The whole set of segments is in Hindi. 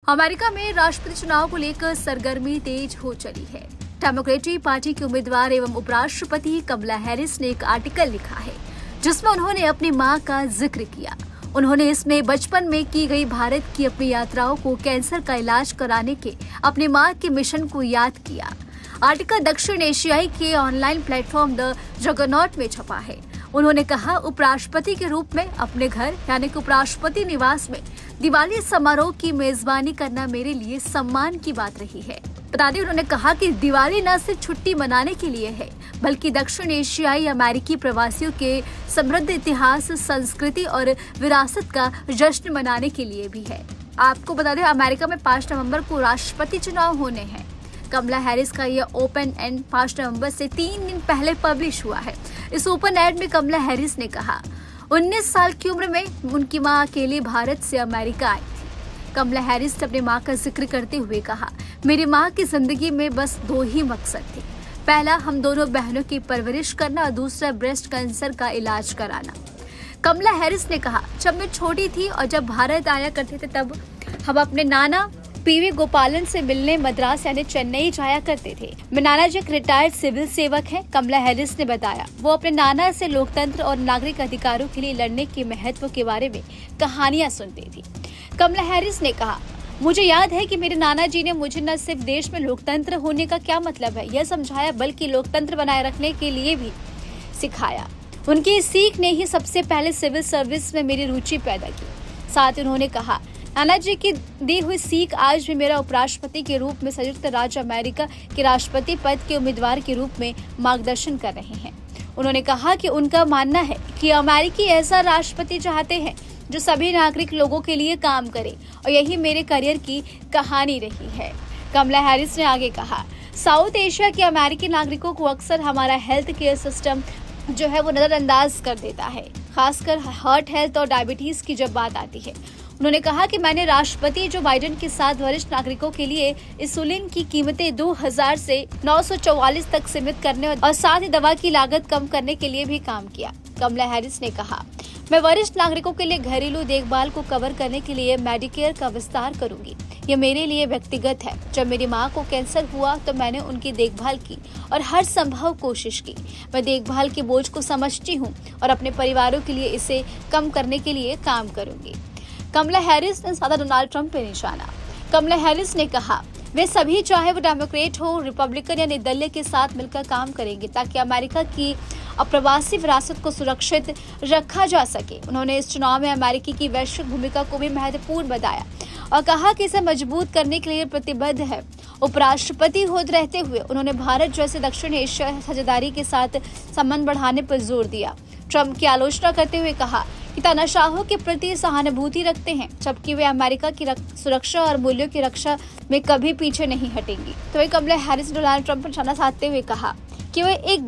अमेरिका में राष्ट्रपति चुनाव को लेकर सरगर्मी तेज हो चली है। डेमोक्रेटिक पार्टी की उम्मीदवार एवं उपराष्ट्रपति कमला हैरिस ने एक आर्टिकल लिखा है जिसमें उन्होंने अपनी मां का जिक्र किया। उन्होंने इसमें बचपन में की गई भारत की अपनी यात्राओं को, कैंसर का इलाज कराने के अपनी मां के मिशन को याद किया। आर्टिकल दक्षिण एशियाई के ऑनलाइन प्लेटफॉर्म द जगरनॉट में छपा है। उन्होंने कहा, उपराष्ट्रपति के रूप में अपने घर यानी कि उपराष्ट्रपति निवास में दिवाली समारोह की मेजबानी करना मेरे लिए सम्मान की बात रही है। बता दें, उन्होंने कहा कि दिवाली न सिर्फ छुट्टी मनाने के लिए है बल्कि दक्षिण एशियाई अमेरिकी प्रवासियों के समृद्ध इतिहास, संस्कृति और विरासत का जश्न मनाने के लिए भी है। आपको बता दें, अमेरिका में 5 नवंबर को राष्ट्रपति चुनाव होने हैं। कमला हैरिस का यह ओपन एड 5 नवंबर से 3 दिन पहले पब्लिश हुआ है। इस ओपन एड में कमला हैरिस ने कहा, 19 साल की उम्र में उनकी मां अकेले भारत से अमेरिका आई थी। कमला हैरिस ने अपनी मां का जिक्र करते हुए कहा, मेरी मां की जिंदगी में बस 2 ही मकसद थे। पहला, हम दोनों बहनों की परवरिश करना और दूसरा, ब्रेस्ट कैंसर का इलाज कराना। कमला हैरिस ने कहा, जब मैं छोटी थी और जब भारत आया करते थे तब हम अपने नाना पीवी गोपालन से मिलने मद्रास यानी चेन्नई जाया करते थे। मेरे नाना जी एक रिटायर्ड सिविल सेवक हैं। कमला हैरिस ने बताया, वो अपने नाना से लोकतंत्र और नागरिक अधिकारों के लिए लड़ने के महत्व के बारे में कहानियां सुनती थी। कमला हैरिस ने कहा, मुझे याद है कि मेरे नाना जी ने मुझे न सिर्फ देश में लोकतंत्र होने का क्या मतलब है यह समझाया, बल्कि लोकतंत्र बनाए रखने के लिए भी सिखाया। उनकी इस सीख ने ही सबसे पहले सिविल सर्विस में मेरी रुचि पैदा की। साथ ही उन्होंने कहा, नाना जी की दी हुई सीख आज भी मेरा उपराष्ट्रपति के रूप में संयुक्त राज्य अमेरिका के राष्ट्रपति पद के उम्मीदवार के रूप में मार्गदर्शन कर रहे हैं। उन्होंने कहा कि उनका मानना है कि अमेरिकी ऐसा राष्ट्रपति चाहते हैं जो सभी नागरिक लोगों के लिए काम करे, और यही मेरे करियर की कहानी रही है। कमला हैरिस ने आगे कहा, साउथ एशिया के अमेरिकी नागरिकों को अक्सर हमारा हेल्थ केयर सिस्टम जो है वो नजरअंदाज कर देता है, खासकर हार्ट हेल्थ और डायबिटीज की जब बात आती है। उन्होंने कहा कि मैंने राष्ट्रपति जो बाइडेन के साथ वरिष्ठ नागरिकों के लिए इंसुलिन की कीमतें 2000 से 944 तक सीमित करने और साथ ही दवा की लागत कम करने के लिए भी काम किया। कमला हैरिस ने कहा, मैं वरिष्ठ नागरिकों के लिए घरेलू देखभाल को कवर करने के लिए मेडिकेयर का विस्तार करूंगी। ये मेरे लिए व्यक्तिगत है। जब मेरी मां को कैंसर हुआ तो मैंने उनकी देखभाल की और हर संभव कोशिश की। मैं देखभाल के बोझ को समझती हूँ और अपने परिवारों के लिए इसे कम करने के लिए काम करूंगी। कमला हैरिस ने साधा डोनाल्ड ट्रंप पे निशाना। कमला हैरिस ने कहा, वे सभी चाहे वो डेमोक्रेट हो, रिपब्लिकन या निर्दलीय के साथ मिलकर काम करेंगे ताकि अमेरिका की अप्रवासी विरासत को सुरक्षित रखा जा सके। उन्होंने इस चुनाव में अमेरिकी की वैश्विक भूमिका को भी महत्वपूर्ण बताया और कहा कि इसे मजबूत करने के लिए प्रतिबद्ध है। उपराष्ट्रपति होते रहते हुए उन्होंने भारत जैसे दक्षिण एशिया साझेदारी के साथ संबंध बढ़ाने पर जोर दिया। ट्रंप की आलोचना करते हुए कहा कि तानाशाहों के प्रति सहानुभूति रखते हैं, जबकि वे अमेरिका की सुरक्षा और मूल्यों की रक्षा में कभी पीछे नहीं हटेंगी। तो वही कमला हैरिस डोनाल्ड ट्रंप पर निशाना साधते हुए कहा कि वे एक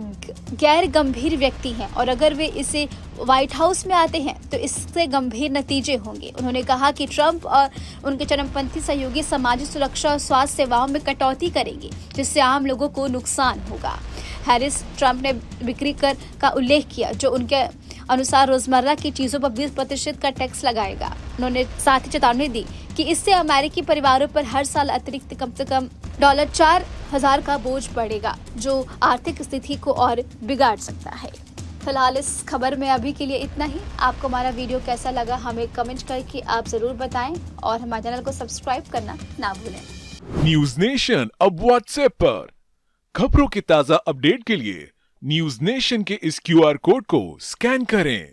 गैर गंभीर व्यक्ति हैं और अगर वे इसे व्हाइट हाउस में आते हैं तो इससे गंभीर नतीजे होंगे। उन्होंने कहा कि ट्रंप और उनके चरमपंथी सहयोगी सामाजिक सुरक्षा और स्वास्थ्य सेवाओं में कटौती करेंगे, जिससे आम लोगों को नुकसान होगा। हैरिस ट्रंप ने बिक्री कर का उल्लेख किया जो उनके अनुसार रोजमर्रा की चीजों पर 20% का टैक्स लगाएगा। उन्होंने साथ ही चेतावनी दी कि इससे अमेरिकी परिवारों पर हर साल अतिरिक्त कम से कम $4,000 का बोझ पड़ेगा, जो आर्थिक स्थिति को और बिगाड़ सकता है। फिलहाल इस खबर में अभी के लिए इतना ही। आपको हमारा वीडियो कैसा लगा हमें कमेंट करके आप जरूर बताएं और हमारे चैनल को सब्सक्राइब करना ना भूलें। न्यूज नेशन अब व्हाट्सएप पर खबरों के ताजा अपडेट के लिए न्यूज नेशन के इस QR कोड को स्कैन करें।